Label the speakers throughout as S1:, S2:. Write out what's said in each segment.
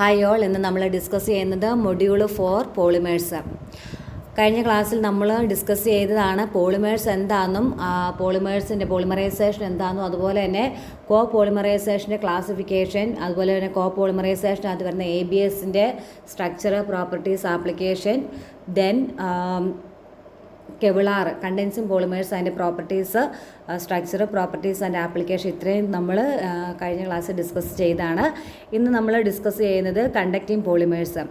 S1: Hi all, ഇന്ന് നമ്മൾ discuss ചെയ്യുന്നത് മൊഡ്യൂൾ 4 പോളിമേഴ്സ്. കഴിഞ്ഞ ക്ലാസ്സിൽ നമ്മൾ ഡിസ്കസ് ചെയ്തതാണ് പോളിമേഴ്സ് എന്താണെന്നും പോളിമറൈസേഷൻ എന്താണെന്നും അതുപോലെ തന്നെ കോ പോളിമറൈസേഷൻ്റെ ക്ലാസിഫിക്കേഷൻ, അതുപോലെ തന്നെ കോ പോളിമറൈസേഷനകത്ത് വരുന്ന ABSൻ്റെ structure, properties, application, then kevlar condensing polymers അതിൻ്റെ properties, structure, properties and application, ഇത്രയും നമ്മൾ കഴിഞ്ഞ ക്ലാസ്സിൽ ഡിസ്കസ് ചെയ്താണ്. ഇന്ന് നമ്മൾ ഡിസ്കസ് ചെയ്യുന്നത് കണ്ടക്റ്റിംഗ് പോളിമേഴ്സ്.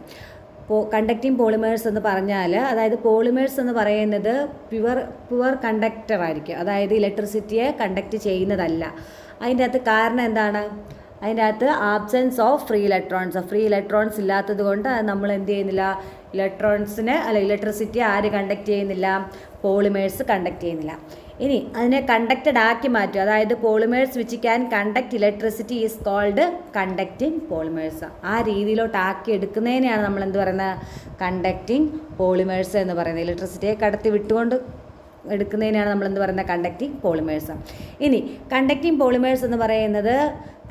S1: കണ്ടക്റ്റിംഗ് പോളിമേഴ്സ് എന്ന് പറഞ്ഞാൽ, അതായത് പോളിമേഴ്സ് എന്ന് പറയുന്നത് പ്യുവർ കണ്ടക്ടർ ആയിരിക്കും, അതായത് ഇലക്ട്രിസിറ്റിയെ കണ്ടക്ട് ചെയ്യുന്നതല്ല. അതിൻ്റെ അകത്ത് കാരണം എന്താണ്? അതിൻ്റെ അകത്ത് ആബ്സെൻസ് ഓഫ് ഫ്രീ ഇലക്ട്രോൺസ് ഇല്ലാത്തത് കൊണ്ട് നമ്മൾ എന്ത് ചെയ്യുന്നില്ല, ഇലക്ട്രിസിറ്റി ആര് കണ്ടക്ട് ചെയ്യുന്നില്ല? പോളിമേഴ്സ് കണ്ടക്ട് ചെയ്യുന്നില്ല. ഇനി അതിനെ കണ്ടക്റ്റഡ് ആക്കി മാറ്റും, അതായത് polymers which can conduct electricity is called conducting polymers. ആ രീതിയിലോട്ട് ആക്കി എടുക്കുന്നതിനെയാണ് നമ്മൾ എന്ത് പറയുന്നത്? കണ്ടക്റ്റിംഗ് പോളിമേഴ്സ് എന്ന് പറയുന്നത്. ഇലക്ട്രിസിറ്റിയെ കടത്തി വിട്ടുകൊണ്ട് എടുക്കുന്നതിനാണ് നമ്മൾ എന്ത് പറയുന്നത്? Conducting polymers. ഇനി കണ്ടക്റ്റിംഗ് പോളിമേഴ്സ് എന്ന് പറയുന്നത്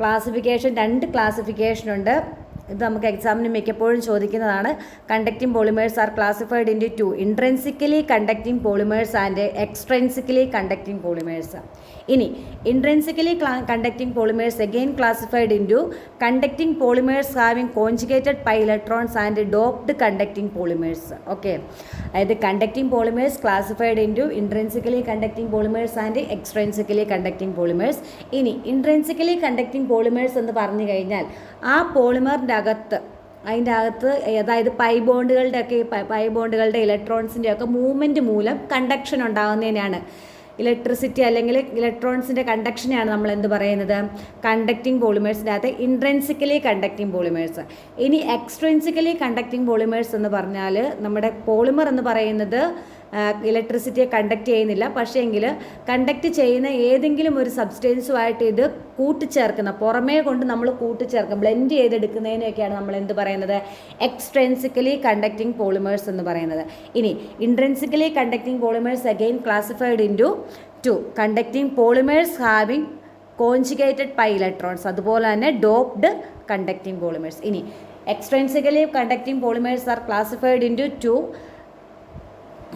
S1: ക്ലാസിഫിക്കേഷൻ, 2 ക്ലാസിഫിക്കേഷനുണ്ട്. ഇത് നമുക്ക് എക്സാമിന് മിക്കപ്പോഴും ചോദിക്കുന്നതാണ്. Conducting polymers are classified into 2: intrinsically conducting polymers and extrinsically conducting polymers. ഇനി intrinsically conducting polymers again classified into conducting polymers having conjugated pi electrons and doped conducting polymers. Okay, അതായത് conducting polymers classified into intrinsically conducting polymers and extrinsically conducting polymers. ഇനി intrinsically conducting polymers എന്ന് പറഞ്ഞു കഴിഞ്ഞാൽ ആ പോളിമറിൻ്റെ അതിൻ്റെ അകത്ത്, അതായത് pi ബോണ്ടുകളുടെ ഇലക്ട്രോൺസിൻ്റെ ഒക്കെ മൂവ്മെൻറ്റ് മൂലം കണ്ടക്ഷൻ ഉണ്ടാകുന്നതിനാണ് ഇലക്ട്രിസിറ്റി അല്ലെങ്കിൽ ഇലക്ട്രോൺസിൻ്റെ കണ്ടക്ഷനെയാണ് നമ്മൾ എന്ത് പറയുന്നത്? കണ്ടക്റ്റിംഗ് പോളിമേഴ്സിൻ്റെ അകത്ത് ഇൻട്രിൻസിക്കലി കണ്ടക്റ്റിംഗ് പോളിമേഴ്സ്. ഇനി എക്സ്ട്രിൻസിക്കലി കണ്ടക്റ്റിംഗ് പോളിമേഴ്സ് എന്ന് പറഞ്ഞാൽ, നമ്മുടെ പോളിമർ എന്ന് പറയുന്നത് ഇലക്ട്രിസിറ്റിയെ കണ്ടക്ട് ചെയ്യുന്നില്ല, പക്ഷേങ്കിൽ കണ്ടക്ട് ചെയ്യുന്ന ഏതെങ്കിലും ഒരു സബ്സ്റ്റൻസുമായിട്ട് ഇത് കൂട്ടിച്ചേർക്കുന്ന, പുറമേ കൊണ്ട് നമ്മൾ കൂട്ടിച്ചേർക്കും, ബ്ലെൻഡ് ചെയ്തെടുക്കുന്നതിനൊക്കെയാണ് നമ്മൾ എന്ത് പറയുന്നത്? എക്സ്ട്രിൻസിക്കലി കണ്ടക്റ്റിംഗ് പോളിമേഴ്സ് എന്ന് പറയുന്നത്. ഇനി intrinsically conducting polymers again classified into 2: conducting polymers having conjugated pi electrons, അതുപോലെ തന്നെ ഡോപ്ഡ് കണ്ടക്റ്റിംഗ് പോളിമേഴ്സ്. ഇനി extrinsically conducting polymers are classified into 2: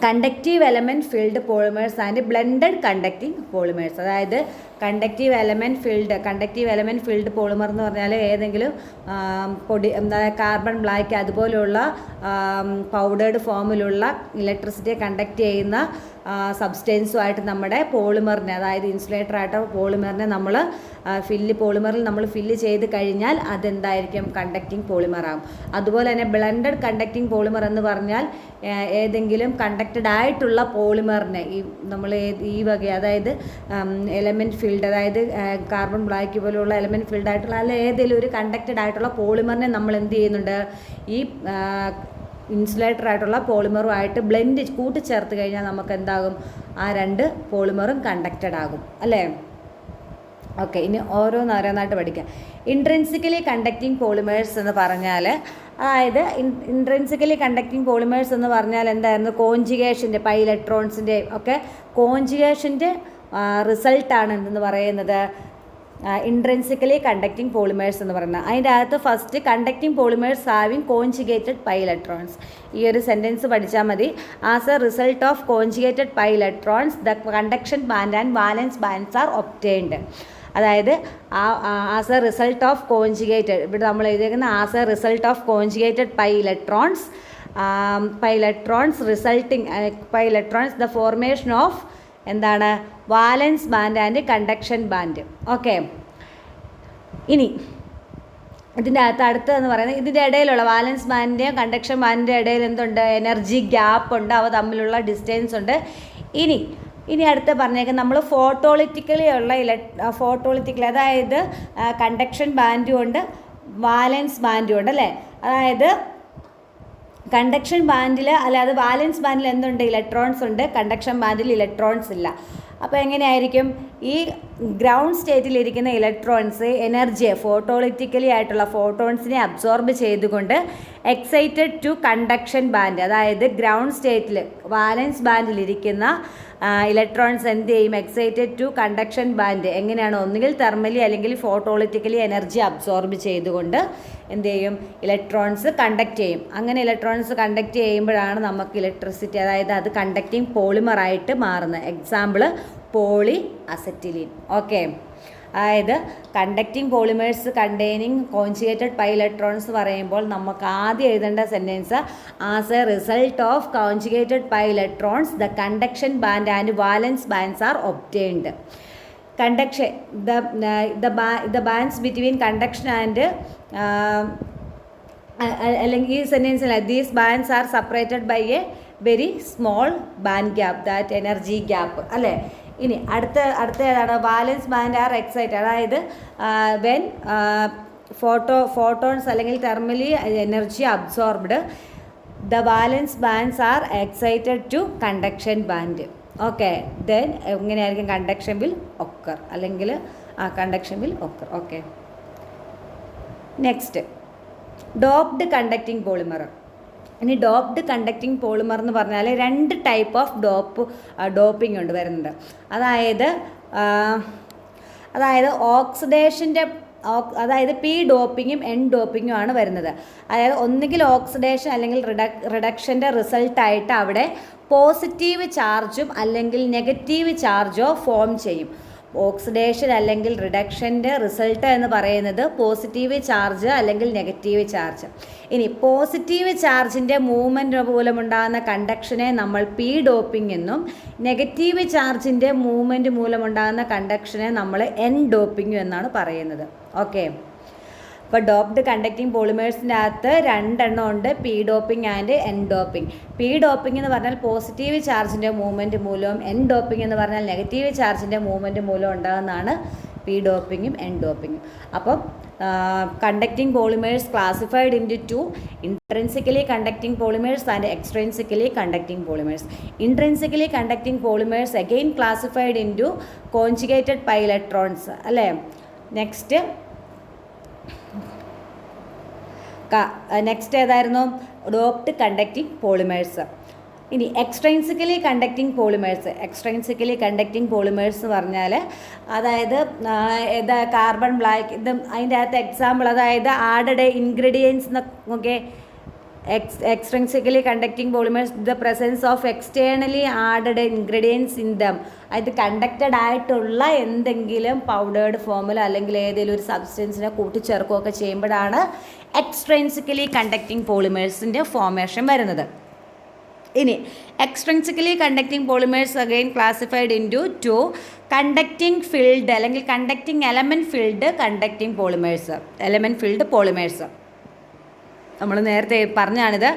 S1: conductive element filled polymers and blended conducting polymers. അതായത് conductive element filled polymer എന്ന് പറഞ്ഞാൽ ഏതെങ്കിലും പൊടി, carbon black അതുപോലെയുള്ള powdered ഫോമിലുള്ള ഇലക്ട്രിസിറ്റിയെ കണ്ടക്ട് ചെയ്യുന്ന സബ്സ്റ്റൻസുമായിട്ട് നമ്മുടെ പോളിമറിനെ, അതായത് ഇൻസുലേറ്ററായിട്ട് പോളിമറിനെ നമ്മൾ പോളിമറിൽ നമ്മൾ ഫില്ല് ചെയ്ത് കഴിഞ്ഞാൽ അതെന്തായിരിക്കും? കണ്ടക്റ്റിംഗ് പോളിമറാകും. അതുപോലെ തന്നെ ബ്ലെൻഡഡ് കണ്ടക്റ്റിംഗ് പോളിമർ എന്ന് പറഞ്ഞാൽ ഏതെങ്കിലും കണ്ടക്റ്റഡ് ആയിട്ടുള്ള പോളിമറിനെ, നമ്മൾ ഈ വക, അതായത് എലമെൻറ്റ് ഫീൽഡ്, അതായത് കാർബൺ ബ്ലാക്ക് പോലെയുള്ള എലമെൻറ്റ് ഫീൽഡ് ആയിട്ടുള്ള അല്ല ഏതെങ്കിലും ഒരു കണ്ടക്റ്റഡ് ആയിട്ടുള്ള പോളിമറിനെ നമ്മൾ എന്ത് ചെയ്യുന്നുണ്ട്? ഈ ഇൻസുലേറ്റർ ആയിട്ടുള്ള പോളിമറുമായിട്ട് കൂട്ടിച്ചേർത്ത് കഴിഞ്ഞാൽ നമുക്ക് എന്താകും? ആ 2 പോളിമറും കണ്ടക്റ്റഡ് ആകും, അല്ലേ? ഓക്കെ, ഇനി ഓരോന്നായിട്ട് പഠിക്കാം. ഇൻട്രിൻസിക്കലി കണ്ടക്റ്റിംഗ് പോളിമേഴ്സ് എന്ന് പറഞ്ഞാൽ, അതായത് ഇൻട്രിൻസിക്കലി കണ്ടക്റ്റിംഗ് പോളിമേഴ്സ് എന്ന് പറഞ്ഞാൽ എന്തായിരുന്നു? കോൺജുഗേഷൻ്റെ, പൈ ഇലക്ട്രോൺസിൻ്റെ ഒക്കെ കോൺജുഗേഷൻ്റെ റിസൾട്ടാണ് എന്തെന്ന് പറയുന്നത്? ഇൻട്രിൻസിക്കലി കണ്ടക്റ്റിംഗ് പോളിമേഴ്സ് എന്ന് പറയുന്നത്. അതിൻ്റെ അകത്ത് first conducting polymers having conjugated pi electrons. ഈ ഒരു സെൻറ്റൻസ് പഠിച്ചാൽ മതി. As a result of conjugated pi electrons the conduction band and valence bands are obtained. അതായത് as a result of conjugated, ഇവിടെ നമ്മൾ എഴുതിയിരിക്കുന്ന as a result of conjugated pi electrons the formation of എന്താണ്? Valence band and conduction band. Okay, ഇനി ഇതിൻ്റെ അകത്ത് അടുത്തതെന്ന് പറയുന്നത്, ഇതിൻ്റെ ഇടയിലുള്ള വാലൻസ് ബാൻഡിൻ്റെയും കണ്ടക്ഷൻ ബാൻഡിൻ്റെ ഇടയിൽ എന്തുണ്ട്? എനർജി ഗ്യാപ്പ് ഉണ്ട്, അവ തമ്മിലുള്ള ഡിസ്റ്റൻസ് ഉണ്ട്. ഇനി അടുത്ത് പറഞ്ഞേക്കാം, നമ്മൾ ഫോട്ടോളിറ്റിക്കലി, അതായത് കണ്ടക്ഷൻ ബാൻഡും ഉണ്ട്, വാലൻസ് ബാൻഡും ഉണ്ട്, അല്ലേ? അതായത് കണ്ടക്ഷൻ ബാൻഡിൽ, അല്ലാതെ വാലൻസ് ബാൻഡിൽ എന്തുണ്ട്? ഇലക്ട്രോൺസ് ഉണ്ട്, കണ്ടക്ഷൻ ബാൻഡിൽ ഇലക്ട്രോൺസ് ഇല്ല. അപ്പോൾ എങ്ങനെയായിരിക്കും? ഈ ഗ്രൗണ്ട് സ്റ്റേറ്റിലിരിക്കുന്ന ഇലക്ട്രോൺസ് എനർജിയെ ഫോട്ടോളിറ്റിക്കലി ആയിട്ടുള്ള ഫോട്ടോൺസിനെ അബ്സോർബ് ചെയ്തുകൊണ്ട് എക്സൈറ്റഡ് ടു കണ്ടക്ഷൻ ബാൻഡ്, അതായത് ഗ്രൗണ്ട് സ്റ്റേറ്റിൽ വാലൻസ് ബാൻഡിലിരിക്കുന്ന ഇലക്ട്രോൺസ് എന്ത് ചെയ്യും? എക്സൈറ്റഡ് ടു കണ്ടക്ഷൻ ബാൻഡ് എങ്ങനെയാണ്? ഒന്നുകിൽ തെർമലി അല്ലെങ്കിൽ ഫോട്ടോളിറ്റിക്കലി എനർജി അബ്സോർബ് ചെയ്തുകൊണ്ട് എന്ത് ചെയ്യും? ഇലക്ട്രോൺസ് കണ്ടക്ട് ചെയ്യും. അങ്ങനെ ഇലക്ട്രോൺസ് കണ്ടക്ട് ചെയ്യുമ്പോഴാണ് നമുക്ക് ഇലക്ട്രിസിറ്റി, അതായത് അത് കണ്ടക്റ്റിംഗ് പോളിമറായിട്ട് മാറുന്നത്. Example poly acetylene. ഓക്കെ, അതായത് conducting polymers containing conjugated pi electrons പറയുമ്പോൾ നമുക്ക് ആദ്യം എഴുതേണ്ട sentence as a result of conjugated pi electrons the conduction band and valence bands are obtained. Conduction the bands between conduction and അല്ലെങ്കിൽ ഈ സെൻറ്റൻസിൽ these bands are separated by a very small band gap, that energy gap അല്ലേ. ഇനി അടുത്ത ഏതാണ്? Valence band are excited, അതായത് when photons അല്ലെങ്കിൽ thermally energy absorbed the valence bands are excited to conduction band. Okay, then എങ്ങനെയായിരിക്കും? Conduction will occur, അല്ലെങ്കിൽ conduction will occur. Okay, next doped conducting polymer. ഇനി doped conducting polymer എന്ന് പറഞ്ഞാൽ 2 type of doping ഉണ്ട് വരുന്നുണ്ട്. അതായത് ഓക്സിഡേഷൻ്റെ അതായത് പി ഡോപ്പിങ്ങും എൻ ഡോപ്പിങ്ങും ആണ് വരുന്നത്. അതായത് ഒന്നുകിൽ ഓക്സിഡേഷൻ അല്ലെങ്കിൽ റിഡക്ഷൻ്റെ റിസൾട്ടായിട്ട് അവിടെ പോസിറ്റീവ് ചാർജും അല്ലെങ്കിൽ നെഗറ്റീവ് ചാർജോ ഫോം ചെയ്യും. ഓക്സിഡേഷൻ അല്ലെങ്കിൽ റിഡക്ഷൻ്റെ റിസൾട്ട് എന്ന് പറയുന്നത് പോസിറ്റീവ് ചാർജ് അല്ലെങ്കിൽ നെഗറ്റീവ് ചാർജ്. ഇനി പോസിറ്റീവ് ചാർജിൻ്റെ മൂവ്മെൻറ്റ് മൂലമുണ്ടാകുന്ന കണ്ടക്ഷനെ നമ്മൾ പി ഡോപ്പിംഗ് എന്നും നെഗറ്റീവ് ചാർജിൻ്റെ മൂവ്മെൻറ്റ് മൂലമുണ്ടാകുന്ന കണ്ടക്ഷനെ നമ്മൾ എൻ ഡോപ്പിംഗ് എന്നാണ് പറയുന്നത്. ഓക്കെ, അപ്പോൾ ഡോപ്ഡ് കണ്ടക്റ്റിംഗ് പോളിമേഴ്സിൻ്റെ അകത്ത് 2 എണ്ണം ഉണ്ട്, P doping and N doping. P doping എന്ന് പറഞ്ഞാൽ പോസിറ്റീവ് ചാർജിൻ്റെ മൂവ്മെൻറ്റ് മൂലവും എൻ ഡോപ്പിംഗ് എന്ന് പറഞ്ഞാൽ നെഗറ്റീവ് ചാർജിൻ്റെ മൂവ്മെൻറ്റ് മൂലവും ഉണ്ടാകുന്നതാണ് പി ഡോപ്പിങ്ങും എൻ ഡോപ്പിങ്ങും. അപ്പം conducting polymers classified into 2, intrinsically conducting polymers and extrinsically conducting polymers. Intrinsically conducting polymers again classified into conjugated pi electrons അല്ലേ. നെക്സ്റ്റ് ഏതായിരുന്നു? Doped conducting polymers. ഇനി extrinsically conducting polymers. Extrinsically conducting polymers എന്ന് പറഞ്ഞാൽ അതായത് carbon black, ഇത് അതിൻ്റെ അകത്ത് example, അതായത് ആഡഡ് ഇൻഗ്രീഡിയൻസ് എന്നൊക്കെ. Extrinsically conducting polymers the presence of externally added ingredients in them. അത് കണ്ടക്റ്റഡ് ആയിട്ടുള്ള എന്തെങ്കിലും പൗഡേർഡ് ഫോമിൽ അല്ലെങ്കിൽ ഏതെങ്കിലും ഒരു സബ്സ്റ്റൻസിനെ കൂട്ടിച്ചേർക്കുകയൊക്കെ ചെയ്യുമ്പോഴാണ് എക്സ്ട്രിൻസിക്കലി കണ്ടക്റ്റിംഗ് പോളിമേഴ്സിൻ്റെ ഫോർമേഷൻ വരുന്നത്. ഇനി extrinsically conducting polymers again classified into 2, conducting filled അല്ലെങ്കിൽ conducting element filled conducting polymers. Element filled polymers നമ്മൾ നേരത്തെ പറഞ്ഞാണിത്.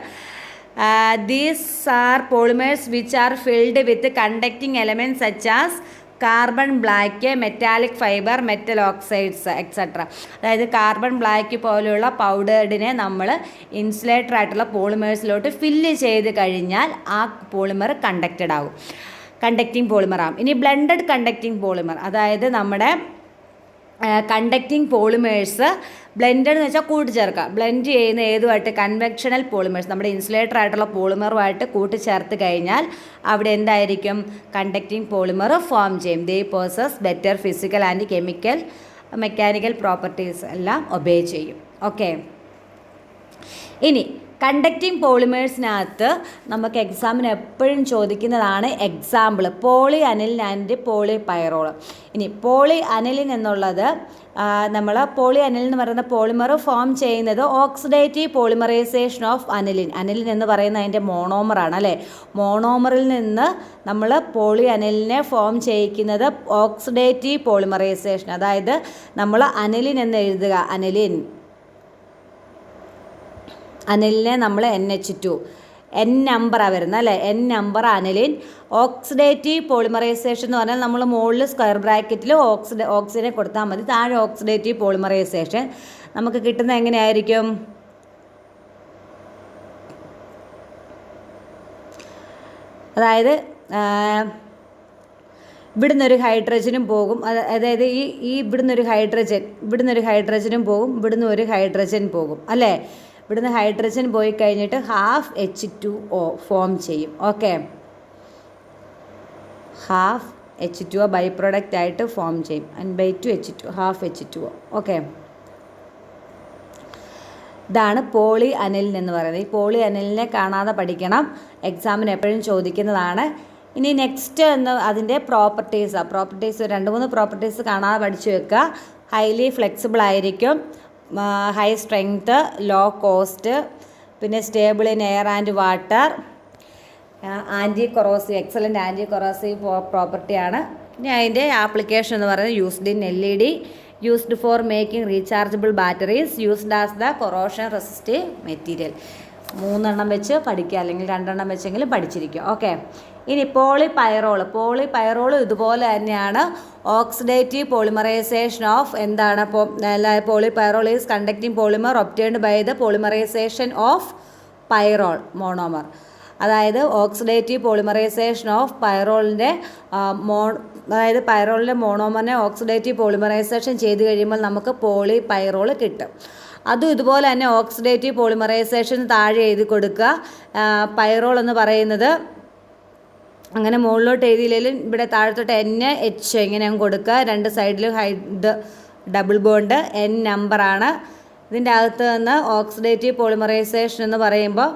S1: These are polymers which are filled with conducting elements such as carbon black, metallic fibre, metal oxides etcetera. അതായത് carbon black പോലെയുള്ള പൗഡേർഡിനെ നമ്മൾ insulator ആയിട്ടുള്ള പോളിമേഴ്സിലോട്ട് fill ചെയ്ത് കഴിഞ്ഞാൽ ആ പോളിമർ കണ്ടക്റ്റഡ് ആകും, കണ്ടക്റ്റിംഗ് പോളിമർ ആകും. ഇനി ബ്ലെൻഡഡ് കണ്ടക്റ്റിംഗ് പോളിമർ, അതായത് നമ്മുടെ കണ്ടക്റ്റിംഗ് പോളിമേഴ്സ് ബ്ലെൻഡഡ് എന്ന് വെച്ചാൽ കൂട്ടിച്ചേർക്കുക. ബ്ലെൻഡ് ചെയ്യുന്ന ഏതുമായിട്ട്? കൺവെക്ഷണൽ പോളിമേഴ്സ്, നമ്മുടെ ഇൻസുലേറ്റർ ആയിട്ടുള്ള പോളിമറുമായിട്ട് കൂട്ടിച്ചേർത്ത് കഴിഞ്ഞാൽ അവിടെ എന്തായിരിക്കും? കണ്ടക്റ്റിംഗ് പോളിമർ ഫോം ചെയ്യും. They possess better physical and chemical mechanical properties എല്ലാം ഒബേ ചെയ്യും. ഓക്കെ, ഇനി കണ്ടക്റ്റിംഗ് പോളിമേഴ്സിനകത്ത് നമുക്ക് എക്സാമിന് എപ്പോഴും ചോദിക്കുന്നതാണ് example poly aniline and poly pyrrole. ഇനി പോളി അനിലിൻ എന്നുള്ളത് നമ്മൾ പോളി അനിലിൻ എന്ന് പറയുന്ന പോളിമർ ഫോം ചെയ്യുന്നത് oxidative polymerisation of aniline. Aniline എന്ന് പറയുന്നത് അതിൻ്റെ മോണോമറാണ് അല്ലേ. മോണോമറിൽ നിന്ന് നമ്മൾ പോളി അനിലിനെ ഫോം ചെയ്യിക്കുന്നത് ഓക്സിഡേറ്റീവ് പോളിമറൈസേഷൻ. അതായത് നമ്മൾ അനിലിൻ എന്ന് എഴുതുക, അനിലിനെ നമ്മൾ NH2 N നമ്പറാണ് വരുന്നത് അല്ലേ. N number aniline. Oxidative polymerisation എന്ന് പറഞ്ഞാൽ നമ്മൾ മുകളിൽ സ്ക്വയർ ബ്രാക്കറ്റിൽ ഓക്സിജനെ കൊടുത്താൽ മതി, താഴെ ഓക്സിഡേറ്റീവ് പോളിമറൈസേഷൻ. നമുക്ക് കിട്ടുന്നത് എങ്ങനെയായിരിക്കും? അതായത് ഇവിടുന്ന് ഒരു ഹൈഡ്രജനും പോകും. അതായത് ഇവിടുന്ന് ഒരു ഹൈഡ്രജനും പോകും, ഇവിടുന്ന് ഒരു ഹൈഡ്രജൻ പോകും അല്ലേ. ഇവിടുന്ന് ഹൈഡ്രജൻ പോയി കഴിഞ്ഞിട്ട് ഹാഫ് H2O ഫോം ചെയ്യും. Okay, half H2O byproduct ആയിട്ട് ഫോം ചെയ്യും. N/2 H2 half H2O. Okay, ഇതാണ് പോളി അനിലിൻ എന്ന് പറയുന്നത്. ഈ പോളി അനിലിനെ കാണാതെ പഠിക്കണം, എക്സാമിന് എപ്പോഴും ചോദിക്കുന്നതാണ്. ഇനി നെക്സ്റ്റ് അതിൻ്റെ പ്രോപ്പർട്ടീസാണ്. 2-3 പ്രോപ്പർട്ടീസ് കാണാതെ പഠിച്ചു വെക്കുക. ഹൈലി ഫ്ലെക്സിബിൾ ആയിരിക്കും, ഹൈ സ്ട്രെങ്ത്, ലോ കോസ്റ്റ്, പിന്നെ stable in air and water, anti corrosive, excellent anti corrosive പ്രോപ്പർട്ടിയാണ്. ഇനി അതിൻ്റെ ആപ്ലിക്കേഷൻ എന്ന് പറയുന്നത് used in LED, used for making rechargeable batteries, used as the corrosion resistive material. 3 വെച്ച് പഠിക്കുക, അല്ലെങ്കിൽ 2 വെച്ചെങ്കിലും പഠിച്ചിരിക്കുക. ഓക്കെ, ഇനി പോളിപൈറോൾ ഇതുപോലെ തന്നെയാണ്. ഓക്സിഡേറ്റീവ് പോളിമറൈസേഷൻ ഓഫ് എന്താണ്? Polypyrrole is conducting polymer obtained by the polymerisation of pyrrole monomer. അതായത് ഓക്സിഡേറ്റീവ് പോളിമറൈസേഷൻ ഓഫ് പൈറോളിൻ്റെ അതായത് പൈറോളിൻ്റെ മോണോമറിനെ ഓക്സിഡേറ്റീവ് പോളിമറൈസേഷൻ ചെയ്ത് കഴിയുമ്പോൾ നമുക്ക് പോളിപൈറോൾ കിട്ടും. അതും ഇതുപോലെ തന്നെ ഓക്സിഡേറ്റീവ് പോളിമറൈസേഷൻ താഴെ എഴുതി കൊടുക്കുക. പൈറോൾ എന്ന് പറയുന്നത് അങ്ങനെ മുകളിലോട്ട് എഴുതിയില്ലെങ്കിലും ഇവിടെ താഴത്തോട്ട് NH ഇങ്ങനെ കൊടുക്കുക. 2 സൈഡിലും ഡബിൾ ബോണ്ട് N നമ്പറാണ്. ഇതിൻ്റെ അകത്ത് നിന്ന് ഓക്സിഡേറ്റീവ് പോളിമറൈസേഷൻ എന്ന് പറയുമ്പോൾ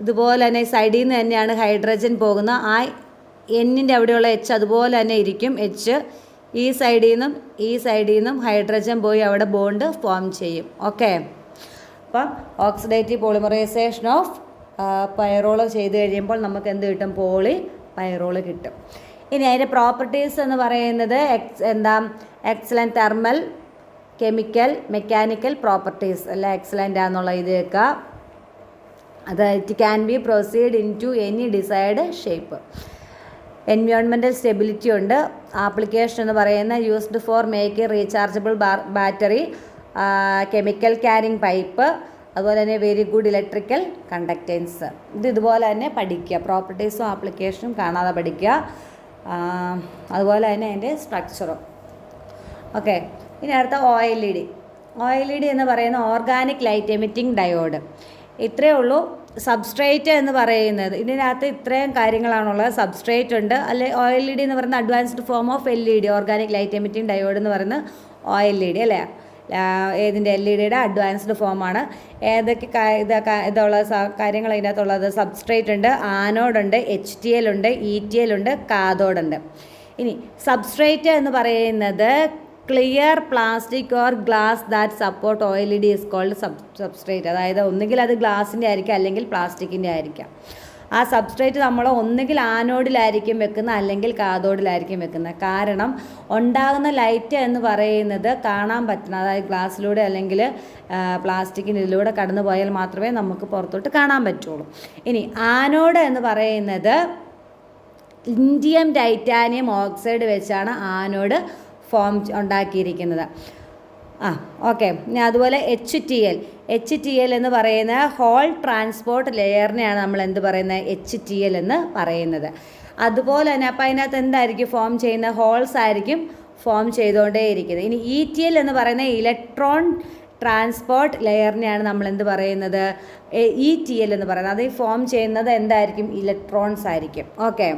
S1: ഇതുപോലെ തന്നെ സൈഡിൽ നിന്ന് തന്നെയാണ് ഹൈഡ്രജൻ പോകുന്നത്. ആ എന്നിൻ്റെ അവിടെയുള്ള H അതുപോലെ തന്നെ ഇരിക്കും. H ഈ സൈഡിൽ നിന്നും ഹൈഡ്രജൻ പോയി അവിടെ ബോണ്ട് ഫോം ചെയ്യും. ഓക്കെ, അപ്പം ഓക്സിഡേറ്റീവ് പോളിമറൈസേഷൻ ഓഫ് പൈറോൾ ചെയ്ത് കഴിയുമ്പോൾ നമുക്ക് എന്ത് കിട്ടും? പോളിപൈറോൾ കിട്ടും. ഇനി അതിൻ്റെ പ്രോപ്പർട്ടീസ് എന്ന് പറയുന്നത് excellent thermal, chemical, mechanical properties എല്ലാം എക്സലൻ്റ് ആണെന്നുള്ള ഇത് വെക്കുക. അത് it can be proceed into any decide shape. Environmental stability ഉണ്ട്. ആപ്ലിക്കേഷൻ എന്ന് പറയുന്ന used for making rechargeable battery, chemical carrying pipe, അതുപോലെ തന്നെ വെരി ഗുഡ് ഇലക്ട്രിക്കൽ കണ്ടക്റ്റൻസ്. ഇതുപോലെ തന്നെ പഠിക്കുക, പ്രോപ്പർട്ടീസും ആപ്ലിക്കേഷനും കാണാതെ പഠിക്കുക. അതുപോലെ തന്നെ അതിൻ്റെ സ്ട്രക്ചറും. ഓക്കെ, ഇനി അടുത്ത OLED എന്ന് പറയുന്ന ഓർഗാനിക് ലൈറ്റ് എമിറ്റിംഗ് ഡയോഡ്. ഇത്രയേ ഉള്ളൂ. സബ്സ്ട്രേറ്റ് എന്ന് പറയുന്നത് ഇതിനകത്ത് ഇത്രയും കാര്യങ്ങളാണുള്ളത്. സബ്സ്ട്രേറ്റ് ഉണ്ട്, അല്ലെ OLED എന്ന് പറയുന്ന advanced form of LED, organic light emitting diode എന്ന് പറയുന്ന OLED അല്ലേ. ഏതിൻ്റെ? LED അഡ്വാൻസ്ഡ് ഫോമാണ്. ഏതൊക്കെ ഇതുള്ള കാര്യങ്ങൾ അതിനകത്തുള്ളത്? സബ്സ്ട്രേറ്റ് ഉണ്ട്, ആനോഡുണ്ട്, HTL ഉണ്ട്, ETL ഉണ്ട്, കാഥോഡുണ്ട്. ഇനി സബ്സ്ട്രേറ്റ് എന്ന് പറയുന്നത് clear plastic or glass that support OLED is called substrate. അതായത് ഒന്നുകിൽ അത് ഗ്ലാസിൻ്റെ ആയിരിക്കാം, അല്ലെങ്കിൽ പ്ലാസ്റ്റിക്കിൻ്റെ ആയിരിക്കാം. ആ സബ്സ്ട്രേറ്റ് നമ്മൾ ഒന്നുകിൽ ആനോഡിലായിരിക്കും വെക്കുന്നത്, അല്ലെങ്കിൽ കാഥോഡിലായിരിക്കും വെക്കുന്നത്. കാരണം ഉണ്ടാകുന്ന ലൈറ്റ് എന്ന് പറയുന്നത് കാണാൻ പറ്റണം, അതായത് ഗ്ലാസ്സിലൂടെ അല്ലെങ്കിൽ പ്ലാസ്റ്റിക്കിൻ്റെ ഇതിലൂടെ കടന്നു പോയാൽ മാത്രമേ നമുക്ക് പുറത്തോട്ട് കാണാൻ പറ്റുള്ളൂ. ഇനി ആനോഡ് എന്ന് പറയുന്നത് ഇൻഡിയം ടൈറ്റാനിയം ഓക്സൈഡ് വെച്ചാണ് ആനോഡ് ഫോം ഉണ്ടാക്കിയിരിക്കുന്നത്. ഓക്കെ, അതുപോലെ HTL എന്ന് പറയുന്ന ഹോൾ ട്രാൻസ്പോർട്ട് ലെയറിനെയാണ് നമ്മൾ എന്ത് പറയുന്നത്? HTL എന്ന് പറയുന്നത്. അതുപോലെ തന്നെ അപ്പോൾ അതിനകത്ത് എന്തായിരിക്കും ഫോം ചെയ്യുന്നത്? ഹോൾസ് ആയിരിക്കും ഫോം ചെയ്തുകൊണ്ടേയിരിക്കുന്നത്. ഇനി ETL എന്ന് പറയുന്ന ഇലക്ട്രോൺ ട്രാൻസ്പോർട്ട് ലെയറിനെയാണ് നമ്മൾ എന്ത് പറയുന്നത്? ETL എന്ന് പറയുന്നത്. അത് ഫോം ചെയ്യുന്നത് എന്തായിരിക്കും? ഇലക്ട്രോൺസ് ആയിരിക്കും. ഓക്കെ,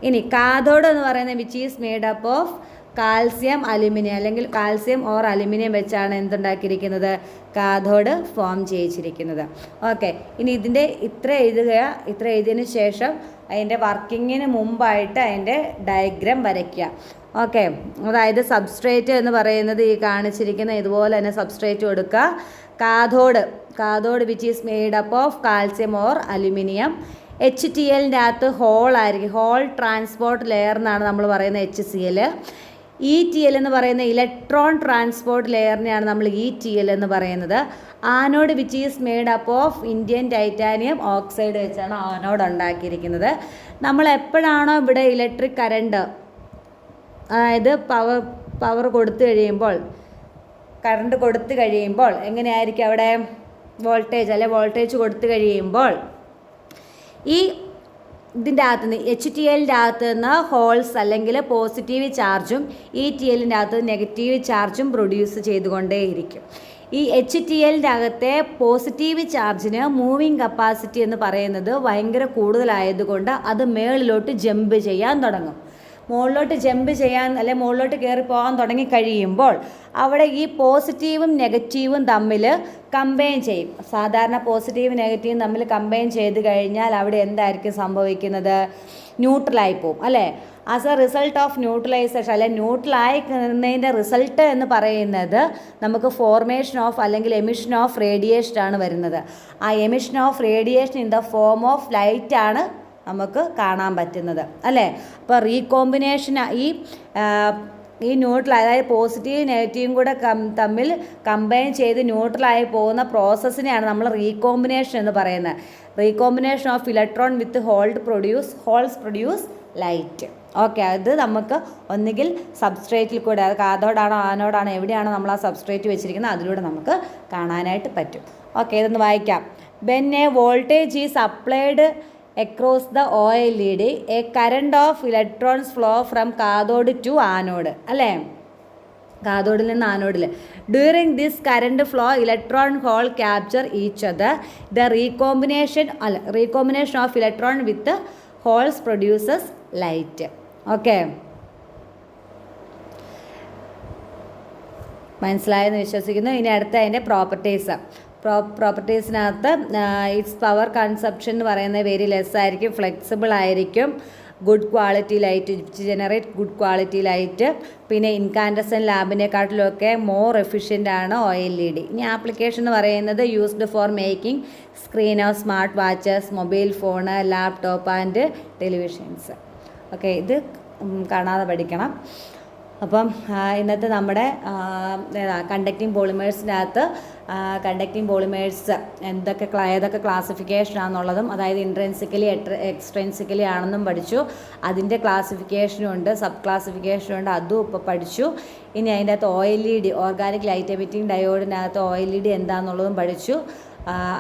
S1: ഇനി കാഥോഡ് എന്ന് പറയുന്നത് which is made up of calcium, aluminium, അല്ലെങ്കിൽ കാൽസ്യം ഓർ അലുമിനിയം വെച്ചാണ് എന്തുണ്ടാക്കിയിരിക്കുന്നത്? കാഥോഡ് ഫോം ചെയ്യിച്ചിരിക്കുന്നത്. ഓക്കെ, ഇനി ഇതിൻ്റെ ഇത്ര എഴുതിയതിന് ശേഷം അതിൻ്റെ വർക്കിങ്ങിന് മുമ്പായിട്ട് അതിൻ്റെ ഡയഗ്രാം വരയ്ക്കുക. ഓക്കെ, അതായത് സബ്സ്ട്രേറ്റ് എന്ന് പറയുന്നത് ഈ കാണിച്ചിരിക്കുന്ന ഇതുപോലെ തന്നെ സബ്സ്ട്രേറ്റ് കൊടുക്കുക. Cathode which is made up of calcium or aluminium. HTLൻ്റെ അകത്ത് ഹോളായിരിക്കും, ഹോൾ ട്രാൻസ്പോർട്ട് ലെയർ എന്നാണ് നമ്മൾ പറയുന്നത് HCl. ETL എന്ന് പറയുന്ന ഇലക്ട്രോൺ ട്രാൻസ്പോർട്ട് ലെയറിനെയാണ് നമ്മൾ ETL എന്ന് പറയുന്നത്. Anode which is made up of Indian titanium oxide വെച്ചാണ് ആനോഡ് ഉണ്ടാക്കിയിരിക്കുന്നത്. നമ്മൾ എപ്പോഴാണോ ഇവിടെ ഇലക്ട്രിക് കറണ്ട്, അതായത് പവർ കൊടുത്തു കഴിയുമ്പോൾ എങ്ങനെയായിരിക്കും അവിടെ വോൾട്ടേജ് കൊടുത്തു കഴിയുമ്പോൾ ഈ ഇതിൻ്റെ അകത്ത് നിന്ന് HTLൻ്റെ അകത്ത് നിന്ന് ഹോൾസ് അല്ലെങ്കിൽ പോസിറ്റീവ് ചാർജും ETLൻ്റെ അകത്ത് നെഗറ്റീവ് ചാർജും പ്രൊഡ്യൂസ് ചെയ്തുകൊണ്ടേയിരിക്കും. ഈ HTLൻ്റെ അകത്തെ പോസിറ്റീവ് ചാർജിന് മൂവിങ് കപ്പാസിറ്റി എന്ന് പറയുന്നത് ഭയങ്കര കൂടുതലായതുകൊണ്ട് അത് മേളിലോട്ട് ജമ്പ് ചെയ്യാൻ തുടങ്ങും. മുകളിലോട്ട് ജമ്പ് ചെയ്യാൻ അല്ലെങ്കിൽ മുകളിലോട്ട് കയറി പോകാൻ തുടങ്ങിക്കഴിയുമ്പോൾ അവിടെ ഈ പോസിറ്റീവും നെഗറ്റീവും തമ്മിൽ കമ്പൈൻ ചെയ്യും. സാധാരണ പോസിറ്റീവും നെഗറ്റീവും തമ്മിൽ കമ്പൈൻ ചെയ്ത് കഴിഞ്ഞാൽ അവിടെ എന്തായിരിക്കും സംഭവിക്കുന്നത്? ന്യൂട്രലായി പോവും അല്ലേ? As a result of neutralisation അല്ലെ ന്യൂട്രലായിക്കുന്നതിൻ്റെ റിസൾട്ട് എന്ന് പറയുന്നത് നമുക്ക് ഫോർമേഷൻ ഓഫ് അല്ലെങ്കിൽ എമിഷൻ ഓഫ് റേഡിയേഷൻ ആണ് വരുന്നത്. ആ emission of radiation in the form of light ആണ് നമുക്ക് കാണാൻ പറ്റുന്നത് അല്ലേ? അപ്പോൾ റീകോമ്പിനേഷൻ ഈ ന്യൂട്രൽ അതായത് പോസിറ്റീവ് നെഗറ്റീവും കൂടെ തമ്മിൽ കമ്പൈൻ ചെയ്ത് ന്യൂട്രലായി പോകുന്ന പ്രോസസ്സിനെയാണ് നമ്മൾ റീകോമ്പിനേഷൻ എന്ന് പറയുന്നത്. Recombination of electron with holes produce light. Okay, അത് നമുക്ക് ഒന്നുകിൽ സബ്സ്ട്രേറ്റിൽ കൂടെ, അത് കാഥോഡാണോ ആനോഡാണോ എവിടെയാണോ നമ്മൾ ആ സബ്സ്ട്രേറ്റ് വെച്ചിരിക്കുന്നത് അതിലൂടെ നമുക്ക് കാണാനായിട്ട് പറ്റും. ഓക്കെ, ഇതൊന്ന് വായിക്കാം. When A voltage is applied across the OLED, a current of electrons flow from cathode to anode അല്ലേ? കാഥോഡിൽ നിന്ന് ആനോഡിൽ. During this current flow electron hole capture each other. The recombination of electron with holes produces light. Okay, മനസ്സിലായെന്ന് വിശ്വസിക്കുന്നു. ഇനി അടുത്ത അതിൻ്റെ പ്രോപ്പർട്ടീസിനകത്ത് it's power consumption എന്ന് പറയുന്നത് വെരി ലെസ് ആയിരിക്കും, ഫ്ലെക്സിബിൾ ആയിരിക്കും, good quality light, generate good quality light. പിന്നെ ഇൻകാൻഡസെൻ്റ് ലാമ്പിനെക്കാട്ടിലൊക്കെ മോർ എഫിഷ്യൻ്റ് ആണ് OLED. ഇനി ആപ്ലിക്കേഷൻ എന്ന് പറയുന്നത് used for making screen off smart watches, mobile phone, laptop and televisions. Okay, ഇത് കാണാതെ പഠിക്കണം. അപ്പം ഇന്നത്തെ നമ്മുടെ കണ്ടക്റ്റിംഗ് പോളിമേഴ്സിനകത്ത് കണ്ടക്റ്റിംഗ് പോളിമേഴ്സ് ഏതൊക്കെ ക്ലാസിഫിക്കേഷൻ ആണെന്നുള്ളതും, അതായത് ഇൻട്രെൻസിക്കലി എക്സ്ട്രെൻസിക്കലി ആണെന്നും പഠിച്ചു. അതിൻ്റെ ക്ലാസിഫിക്കേഷനും ഉണ്ട്, സബ് ക്ലാസിഫിക്കേഷനും ഉണ്ട്, അതും ഇപ്പോൾ പഠിച്ചു. ഇനി അതിൻ്റെ അകത്ത് OLED, ഓർഗാനിക് ലൈറ്റ് എമിറ്റിംഗ് ഡയോഡിനകത്ത് OLED എന്താണെന്നുള്ളതും പഠിച്ചു.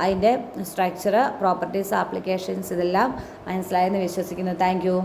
S1: അതിൻ്റെ സ്ട്രക്ചർ, പ്രോപ്പർട്ടീസ്, ആപ്ലിക്കേഷൻസ് ഇതെല്ലാം മനസ്സിലായെന്ന് വിശ്വസിക്കുന്നു. Thank U.